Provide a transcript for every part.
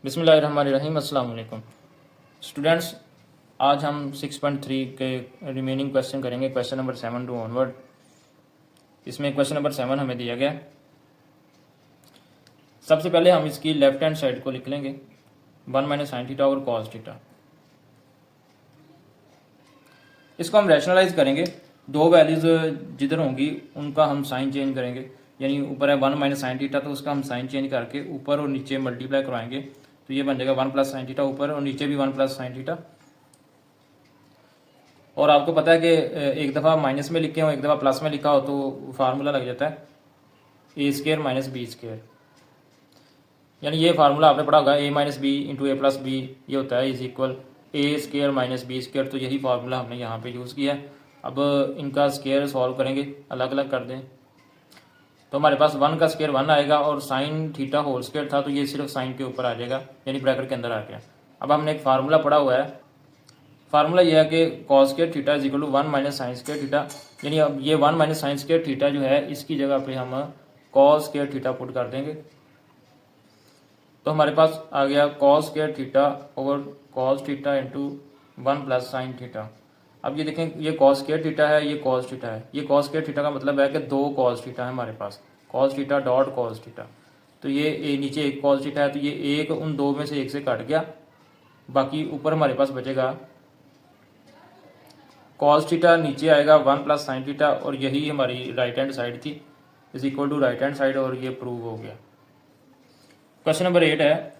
बिस्मिल्लाहिर्रहमानिर्रहीम। अस्सलाम वालेकुम स्टूडेंट्स। आज हम 6.3 के रिमेनिंग क्वेश्चन करेंगे, क्वेश्चन नंबर 7 टू ऑनवर्ड। इसमें क्वेश्चन नंबर 7 हमें दिया गया। सबसे पहले हम इसकी लेफ्ट हैंड साइड को लिख लेंगे 1 माइनस साइन थीटा और कॉस थीटा। इसको हम रैशनलाइज करेंगे। दो वैल्यूज़ जिधर होंगी उनका हम साइन चेंज करेंगे, यानी ऊपर है 1 माइनस साइन थीटा तो उसका हम साइन चेंज करके ऊपर और नीचे मल्टीप्लाई करवाएंगे, तो ये बन जाएगा 1 प्लस साइन थीटा ऊपर और नीचे भी 1 प्लस साइन थीटा। और आपको पता है कि एक दफ़ा माइनस में लिखे हो एक दफ़ा प्लस में लिखा हो तो फार्मूला लग जाता है A square minus B square. यानी ये फार्मूला आपने पढ़ा होगा A minus B into A plus B, ये होता है is equal A square minus B square. तो यही फार्मूला हमने यहाँ पे यूज़ किया है। अब इनका स्केयर सॉल्व करेंगे, अलग अलग कर दें तो हमारे पास 1 का स्केयर 1 आएगा और साइन थीटा होल स्केयर था तो ये सिर्फ साइन के ऊपर आ जाएगा, यानी ब्रैकेट के अंदर आ गया। अब हमने एक फार्मूला पढ़ा हुआ है, फार्मूला ये है कि cos square theta is equal to 1 minus sine square theta. यानी अब ये 1 माइनस साइन स्केयर थीटा जो है इसकी जगह पे हम कॉस स्केयर थीटा पुट कर देंगे, तो हमारे पास आ गया cos square theta over cos theta into 1 plus sine theta. अब ये देखें, ये कॉस स्केयर थीटा है, ये कॉस थीटा है। ये कॉस स्केयर थीटा का मतलब है कि दो कॉस थीटा है हमारे पास, cos theta dot cos theta. तो ये नीचे एक कॉस थीटा है तो ये एक उन दो में से एक से कट गया, बाकी ऊपर हमारे पास बचेगा कॉस थीटा, नीचे आएगा 1 प्लस साइन थीटा और यही हमारी राइट हैंड साइड थी is equal to right hand side, और ये प्रूव हो गया। क्वेश्चन नंबर 8 है,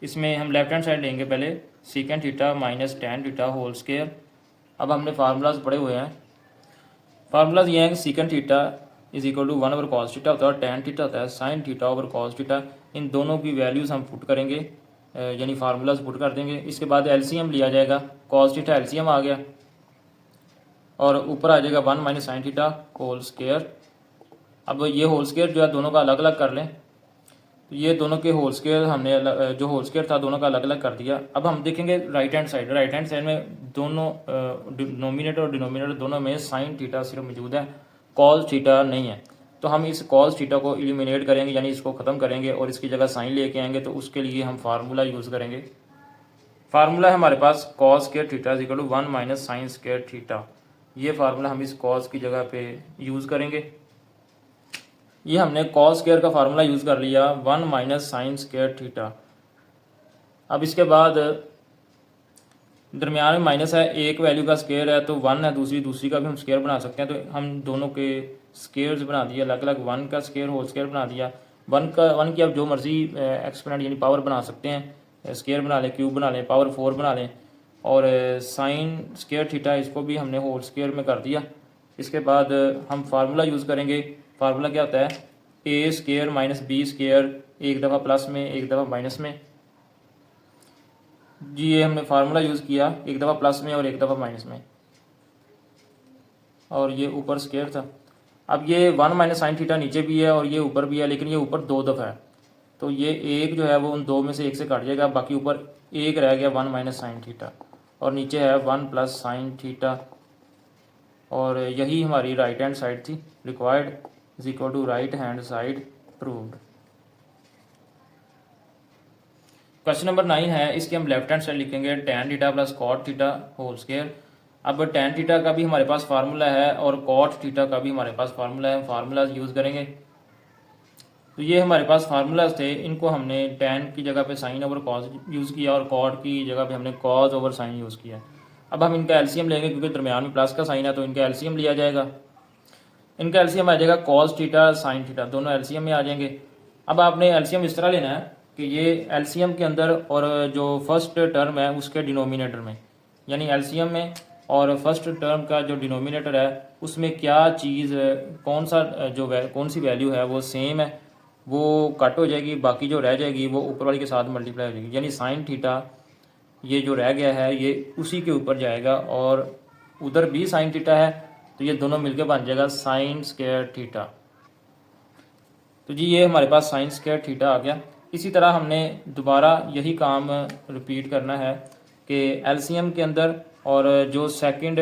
इसमें हम लेफ्ट हैंड साइड लेंगे पहले secant theta minus tan theta whole square. अब हमने फार्मूलाज पढ़े हुए हैं। फार्मूलाज ये हैं कि secant theta is equal to 1 over cos theta होता है और टेन थीटा होता है sine theta over cos theta. इन दोनों की वैल्यूज़ हम पुट करेंगे, यानी फार्मूलाज पुट कर देंगे। इसके बाद एलसीएम लिया जाएगा, कॉस थीटा एलसीएम आ गया और ऊपर आ जाएगा 1 minus sine theta whole square. अब ये होल स्केयर जो है दोनों का अलग अलग कर लें, तो ये दोनों के होल स्केयर हमने जो होल स्केयर था दोनों का अलग अलग कर दिया। अब हम देखेंगे right hand side, right hand side में दोनों नोमिनेटर और डिनोमिनेटर दोनों में साइन थीटा सिर्फ मौजूद है, कॉस थीटा नहीं है। तो हम इस कॉस थीटा को एलिमिनेट करेंगे, यानी इसको ख़त्म करेंगे और इसकी जगह साइन लेके आएंगे, तो उसके लिए हम फार्मूला यूज़ करेंगे। फार्मूला है हमारे पास cos square theta is equal to 1 minus sine square theta. ये फार्मूला हम इस कॉस की जगह पे यूज़ करेंगे। ये हमने कॉस स्केयर का फार्मूला यूज़ कर लिया 1 माइनस साइन स्केयर थीटा। अब इसके बाद दरमियान में माइनस है, एक वैल्यू का स्केयर है तो 1 है, दूसरी का भी हम स्केयर बना सकते हैं। तो हम दोनों के स्केयर्स बना दिए अलग अलग, 1 का स्केयर होल स्केयर बना दिया। 1 की आप जो मर्जी एक्सपोनेंट यानी पावर बना सकते हैं, स्केयर बना लें, क्यूब बना लें, पावर 4 बना लें। और साइन स्केयर थीटा इसको भी हमने होल स्केयर में कर दिया। इसके बाद हम फार्मूला यूज़ करेंगे। फार्मूला क्या होता है, A square minus B square, एक दफ़ा प्लस में एक दफ़ा माइनस में। जी ये हमने फार्मूला यूज़ किया, एक दफ़ा प्लस में और एक दफ़ा माइनस में, और ये ऊपर स्केयर था। अब ये 1 माइनस साइन थीटा नीचे भी है और ये ऊपर भी है, लेकिन ये ऊपर दो दफ़ा है तो ये एक जो है वो उन दो में से एक से कट जाएगा, बाकी ऊपर एक रह गया 1 माइनस साइन थीटा और नीचे है 1 प्लस साइन थीटा। और यही हमारी राइट हैंड साइड थी, required is equal to right hand side proved. Question number 9 है, इसके हम लेफ्ट हैंड साइड लिखेंगे tan theta plus cot theta whole square. अब टेन थीटा का भी हमारे पास फार्मूला है और कॉट थीटा का भी हमारे पास फार्मूला है, फार्मूलाज यूज़ करेंगे। तो ये हमारे पास फार्मूलाज थे, इनको हमने टेन की जगह पे साइन ओवर कॉस यूज़ किया और कॉट की जगह पे हमने कॉस ओवर साइन यूज़ किया। अब हम इनका एलसीएम लेंगे, क्योंकि दरमियान में प्लस का साइन है तो इनका एलसीएम लिया जाएगा। इनका एलसीएम आ जाएगा कॉस थीटा साइन थीटा, दोनों एलसीएम में आ जाएंगे। अब आपने एलसीएम इस तरह लेना है कि ये एलसीएम के अंदर और जो फर्स्ट टर्म है उसके डिनोमिनेटर में, यानी एलसीएम में और फर्स्ट टर्म का जो डिनोमिनेटर है उसमें क्या चीज़ कौन सी वैल्यू है वो सेम है, वो कट हो जाएगी, बाकी जो रह जाएगी वो ऊपर वाली के साथ मल्टीप्लाई हो जाएगी। यानी साइन थीटा ये जो रह गया है ये उसी के ऊपर जाएगा और उधर भी साइन थीटा है तो ये दोनों मिलकर बन जाएगा साइन स्क्वायर थीटा। तो जी ये हमारे पास साइन स्क्वायर थीटा आ गया। इसी तरह हमने दोबारा यही काम रिपीट करना है कि एलसीएम के अंदर और जो सेकंड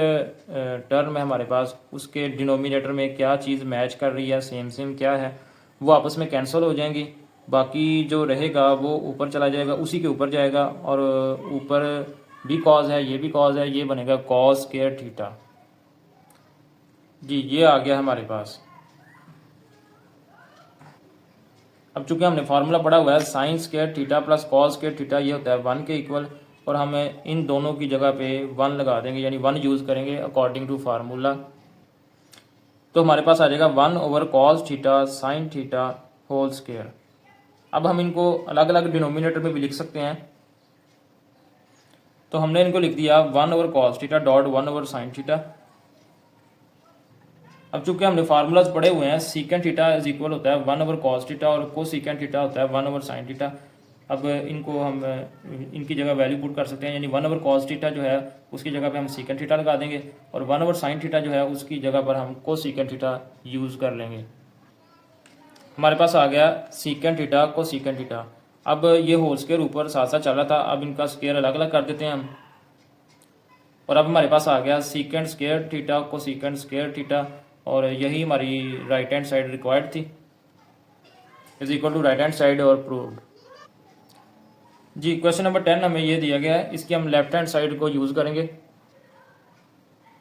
टर्म है हमारे पास उसके डिनोमिनेटर में क्या चीज़ मैच कर रही है, सेम क्या है, वो आपस में कैंसिल हो जाएंगी बाकी जो रहेगा वो ऊपर चला जाएगा, उसी के ऊपर जाएगा, और ऊपर भी कॉज है, ये भी कॉज है, ये बनेगा कॉस स्क्वायर थीटा। जी ये आ गया हमारे पास। अब चूंकि हमने फार्मूला पढ़ा हुआ है sine square theta plus cos square theta, ये होता है 1 के इक्वल, और हमें इन दोनों की जगह पे 1 लगा देंगे, यानी 1 यूज़ करेंगे अकॉर्डिंग टू फार्मूला। तो हमारे पास आ जाएगा 1 over cos theta sine theta whole square. अब हम इनको अलग अलग डिनोमिनेटर में भी लिख सकते हैं, तो हमने इनको लिख दिया 1 over cos theta dot 1 over sine theta. अब चूंकि हमने फार्मूलाज पढ़े हुए हैं सीकेंट थीटा इज इक्वल होता है 1 ओवर कॉस थीटा और को सीकेंट थीटा होता है 1 ओवर साइन थीटा। अब इनको हम इनकी जगह वैल्यू पुट कर सकते हैं, यानी 1 ओवर कॉस थीटा जो है उसकी जगह पे हम सीकेंट थीटा लगा देंगे, और 1 ओवर साइन थीटा जो है उसकी जगह पर हम को सीकेंट थीटा यूज़ कर लेंगे। हमारे पास आ गया सीकेंट थीटा को सीकेंट थीटा। अब ये होल स्क्वायर ऊपर साथ साथ चल रहा था, अब इनका स्क्वायर अलग अलग कर देते हैं हम, और अब हमारे पास आ गया सीकेंट स्क्वायर थीटा को सीकेंट स्क्वायर थीटा, और यही हमारी राइट हैंड साइड रिक्वायर्ड थी, is equal to right hand side और प्रूव्ड। जी क्वेश्चन नंबर 10 हमें ये दिया गया है, इसकी हम लेफ्ट हैंड साइड को यूज़ करेंगे।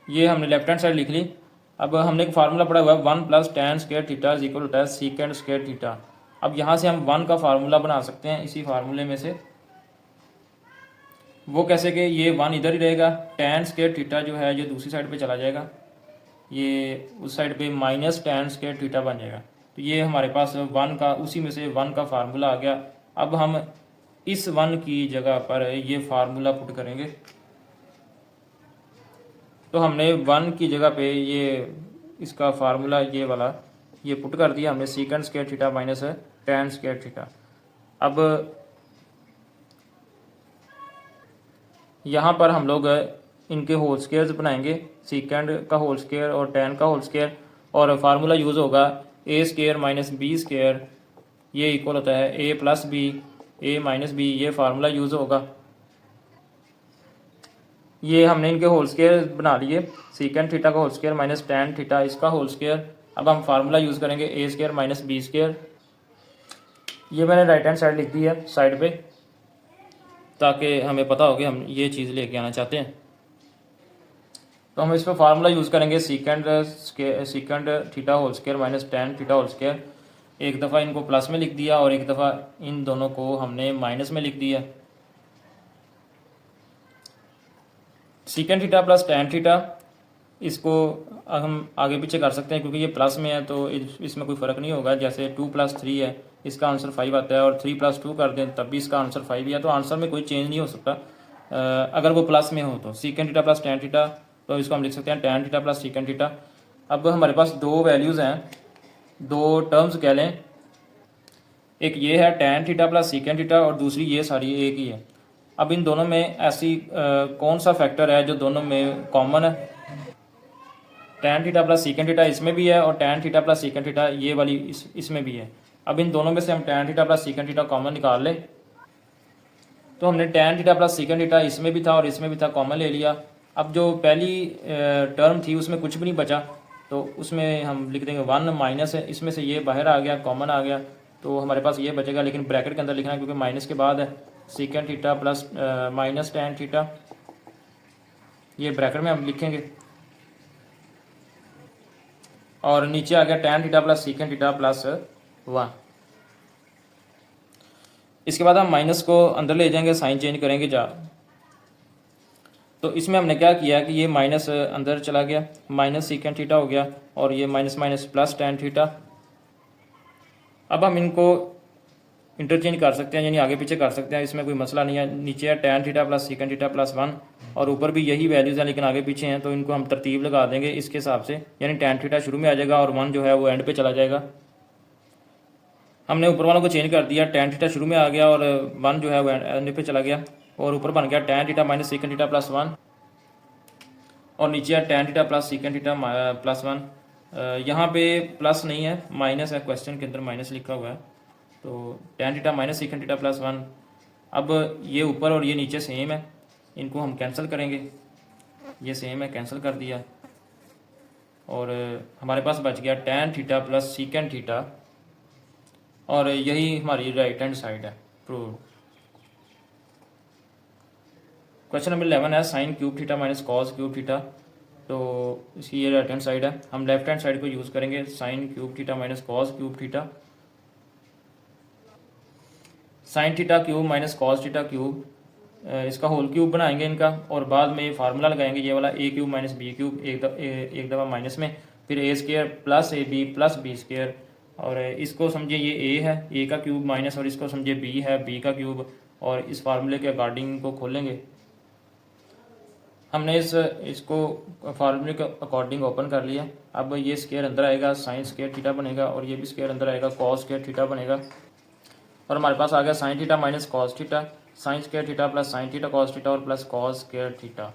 ये हमने लेफ्ट हैंड साइड लिख ली। अब हमने एक फार्मूला पढ़ा हुआ है 1 plus tan square theta is equal to secant square theta. अब यहाँ से हम 1 का फार्मूला बना सकते हैं इसी फार्मूले में से। वो कैसे कि ये 1 इधर ही रहेगा, टैन स्क्वायर थीटा जो है ये दूसरी साइड पे चला जाएगा, ये उस साइड पे माइनस टैन स्क्वायर थीटा बन जाएगा। तो ये हमारे पास 1 का, उसी में से 1 का फार्मूला आ गया। अब हम इस 1 की जगह पर ये फार्मूला पुट करेंगे, तो हमने 1 की जगह पे ये इसका फार्मूला ये वाला ये पुट कर दिया हमने, secant square theta minus tan square theta. अब यहाँ पर हम लोग इनके होल स्क्वायर्स बनाएंगे, सीकेंट का होल स्क्वायर और टैन का होल स्क्वायर, और फार्मूला यूज़ होगा A square minus B square, ये इक्वल होता है A plus B, A minus B, ये फार्मूला यूज़ होगा। ये हमने इनके होल स्क्वायर बना लिए, सीकेंट थीटा का whole square minus tan theta इसका होल स्क्वायर। अब हम फार्मूला यूज़ करेंगे ए स्क्वायर माइनस बी स्क्वायर। ये मैंने राइट हैंड साइड लिख दी है साइड पे, ताकि हमें पता हो कि हम ये चीज़ लेके आना चाहते हैं। तो हम इस पर फार्मूला यूज़ करेंगे secant theta whole square minus tan theta whole square. एक दफ़ा इनको प्लस में लिख दिया और एक दफ़ा इन दोनों को हमने माइनस में लिख दिया। Secant theta plus tan theta, इसको हम आगे पीछे कर सकते हैं क्योंकि ये प्लस में है तो इसमें कोई फ़र्क नहीं होगा। जैसे 2 + 3 है, इसका आंसर 5 आता है, और 3 + 2 कर दें तब भी इसका आंसर 5 ही है, तो आंसर में कोई चेंज नहीं हो सकता अगर वो प्लस में हो। तो secant theta plus tan theta, तो इसको हम लिख सकते हैं tan theta plus secant theta. अब हमारे पास दो वैल्यूज़ हैं, दो टर्म्स कह लें, एक ये है tan theta plus secant theta और दूसरी ये सारी एक ही है। अब इन दोनों में ऐसी कौन सा फैक्टर है जो दोनों में कॉमन है? Tan theta plus secant theta इसमें भी है और tan theta plus secant theta ये वाली इसमें भी है। अब इन दोनों में से हम tan theta plus secant theta common निकाल ले, तो हमने tan theta plus secant theta इसमें भी था और इसमें भी था, कॉमन ले लिया। अब जो पहली टर्म थी उसमें कुछ भी नहीं बचा, तो उसमें हम लिख देंगे 1 माइनस है, इसमें से ये बाहर आ गया, कॉमन आ गया, तो हमारे पास ये बचेगा, लेकिन ब्रैकेट के अंदर लिखना है क्योंकि माइनस के बाद है। Secant theta plus minus tan theta, ये ब्रैकेट में हम लिखेंगे, और नीचे आ गया tan theta plus secant theta plus 1। इसके बाद हम माइनस को अंदर ले जाएंगे, साइन चेंज करेंगे जा, तो इसमें हमने क्या किया कि ये माइनस अंदर चला गया, माइनस सीकेंट थीटा हो गया, और ये minus minus plus tan theta. अब हम इनको इंटरचेंज कर सकते हैं, यानी आगे पीछे कर सकते हैं, इसमें कोई मसला नहीं है। नीचे है tan theta plus secant theta plus 1, और ऊपर भी यही वैल्यूज़ हैं लेकिन आगे पीछे हैं, तो इनको हम तरतीब लगा देंगे इसके हिसाब से, यानी टैन थीटा शुरू में आ जाएगा और 1 जो है वो एंड पे चला जाएगा। हमने ऊपर वालों को चेंज कर दिया, टैन थीटा शुरू में आ गया और 1 जो है वो एंड पे चला गया, और ऊपर बन गया tan theta minus secant theta plus 1, और नीचे है tan theta plus secant theta plus 1। यहाँ पे प्लस नहीं है, माइनस है, क्वेश्चन के अंदर माइनस लिखा हुआ है, तो tan theta minus secant theta plus 1। अब ये ऊपर और ये नीचे सेम है, इनको हम कैंसिल करेंगे, ये सेम है, कैंसिल कर दिया, और हमारे पास बच गया tan theta plus secant theta, और यही हमारी राइट हैंड साइड है, प्रूव। क्वेश्चन नंबर 11 है sine cube theta minus cos cube theta. तो इसकी ये राइट हैंड साइड है, हम लेफ्ट हैंड साइड को यूज़ करेंगे, sine cube theta minus cos cube theta. Sine theta cube minus cos theta cube, इसका whole cube बनाएंगे इनका, और बाद में फार्मूला लगाएंगे ये वाला ए क्यूब माइनस बी क्यूब, एक दफ़ा माइनस में, फिर A square plus A B plus B square. और इसको समझिए ये ए है, ए का क्यूब माइनस, और इसको समझिए बी है, बी का क्यूब, और इस फार्मूले के अकॉर्डिंग को खोलेंगे। हमने इसको फार्मूले के अकॉर्डिंग ओपन कर लिया। अब ये स्केयर अंदर आएगा, साइन स्केयर थीटा बनेगा, और ये भी स्केयर अंदर आएगा, कॉस स्केयर थीटा बनेगा। और हमारे पास आ गया sine theta minus cos theta, sign square theta plus sine theta cos theta, और प्लस कॉस स्केयर थीटा।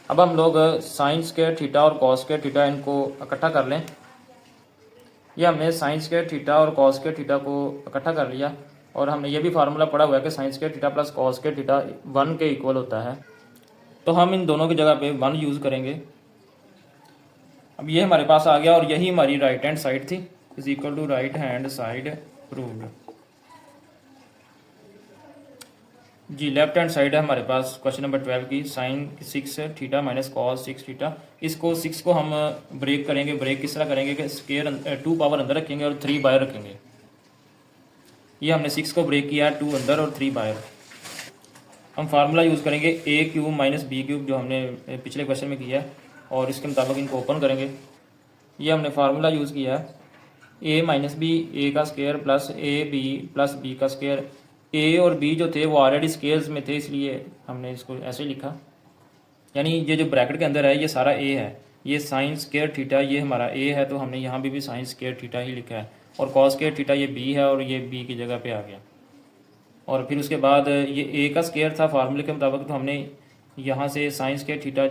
अब हम लोग साइन स्केयर थीटा और कॉस स्केयर थीटा इनको इकट्ठा कर लें। ये हमने साइन स्केयर थीटा और कॉस स्केयर थीटा को इकट्ठा कर लिया, और हमने ये भी फार्मूला पढ़ा हुआ है कि sign square theta plus cos square theta 1 के इक्वल होता है। तो हम इन दोनों की जगह पे 1 यूज़ करेंगे। अब ये हमारे पास आ गया, और यही हमारी राइट हैंड साइड थी, is equal to right hand side proved. जी लेफ्ट हैंड साइड है हमारे पास क्वेश्चन नंबर 12 की, sine 6 theta minus cos 6 theta. इसको 6 को हम ब्रेक करेंगे। ब्रेक किस तरह करेंगे कि स्केयर 2 पावर अंदर रखेंगे और 3 बाहर रखेंगे। ये हमने 6 को ब्रेक किया, 2 अंदर और 3 बाहर। हम फार्मूला यूज़ करेंगे ए क्यूब माइनस बी क्यूब, जो हमने पिछले क्वेश्चन में किया है, और इसके मुताबिक इनको ओपन करेंगे। ये हमने फार्मूला यूज़ किया है ए माइनस बी, ए का square plus A B plus B का स्केयर। ए और बी जो थे वो ऑलरेडी स्केयर्स में थे, इसलिए हमने इसको ऐसे लिखा। यानी ये जो ब्रैकेट के अंदर है ये सारा ए है, ये साइन स्केयर थीटा ये हमारा ए है, तो हमने यहाँ भी साइन स्केयर थीटा ही लिखा है, और कॉस स्केयर थीटा ये बी है, और ये बी की जगह पे आ गया। और फिर उसके बाद ये ए का स्केयर था फार्मूले के मुताबिक, तो हमने यहाँ से साइन स्केयर थीटा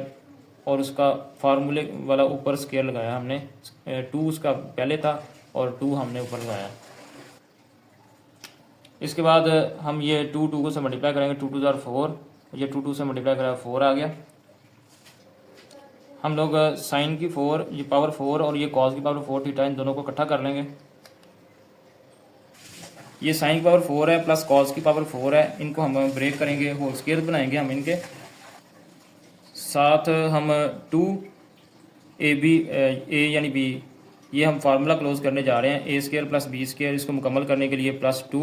और उसका फार्मूले वाला ऊपर स्केयर लगाया हमने, 2 उसका पहले था और 2 हमने ऊपर लगाया। इसके बाद हम ये 2 से मल्टीप्लाई करेंगे, 2 2 4, ये 2 से मल्टीप्लाई करा 4 आ गया। हम लोग साइन की 4 ये पावर 4 और ये कॉस की पावर 4 थीटा, इन दोनों को इकट्ठा कर लेंगे। ये साइन की पावर 4 है प्लस कॉस की पावर 4 है, इनको हम ब्रेक करेंगे, होल स्केयर बनाएंगे हम इनके साथ। हम 2 ए बी ए यानी बी, ये हम फार्मूला क्लोज करने जा रहे हैं, ए स्केयर प्लस बी स्केयर, इसको मुकम्मल करने के लिए प्लस 2,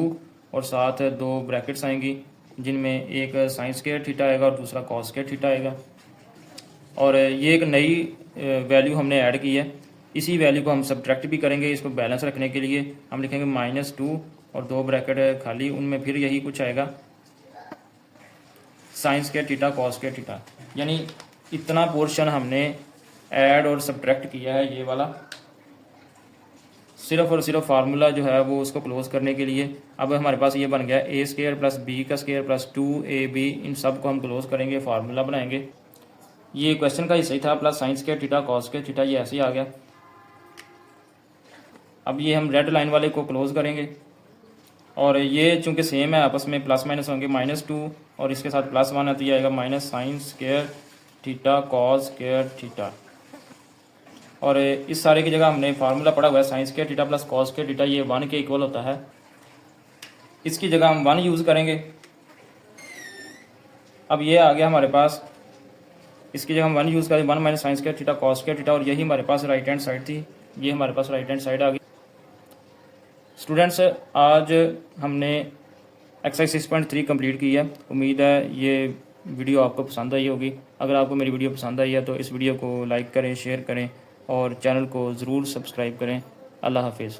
और साथ 2 ब्रैकेट्स आएंगी जिनमें एक साइन स्केयर थीटा आएगा और दूसरा कॉस स्केयर थीटा आएगा। और ये एक नई वैल्यू हमने ऐड की है, इसी वैल्यू को हम सब्ट्रैक्ट भी करेंगे। इसको बैलेंस रखने के लिए हम लिखेंगे -2 और 2 ब्रैकेट खाली, उनमें फिर यही कुछ आएगा, sign square theta cos square theta. यानी इतना पोर्शन हमने ऐड और सब्ट्रैक्ट किया है ये वाला, सिर्फ और सिर्फ फार्मूला जो है वो उसको क्लोज करने के लिए। अब हमारे पास ये बन गया ए स्केयर प्लस बी का स्केयर प्लस 2ab, इन सब को हम क्लोज करेंगे, फार्मूला बनाएंगे। ये क्वेश्चन का ही सही था, plus sign square theta cos square theta, ये ऐसे ही आ गया। अब ये हम रेड लाइन वाले को क्लोज करेंगे, और ये चूंकि सेम है आपस में प्लस माइनस होंगे, -2 और इसके साथ +1 है, तो ये आएगा minus sine square theta cos square theta. और इस सारे की जगह हमने फार्मूला पढ़ा हुआ है sign square theta plus cos square theta, ये 1 के इक्वल होता है, इसकी जगह हम 1 यूज़ करेंगे। अब ये आ गया हमारे पास, इसकी जगह हम 1 यूज़ करें, 1 minus sine square theta cos square theta, और यही हमारे पास राइट हैंड साइड थी, ये हमारे पास राइट हैंड साइड आ गई। स्टूडेंट्स, आज हमने एक्सरसाइज 6.3 कंप्लीट की है। उम्मीद है ये वीडियो आपको पसंद आई होगी। अगर आपको मेरी वीडियो पसंद आई है तो इस वीडियो को लाइक करें, शेयर करें, और चैनल को ज़रूर सब्सक्राइब करें। अल्लाह हाफिज़।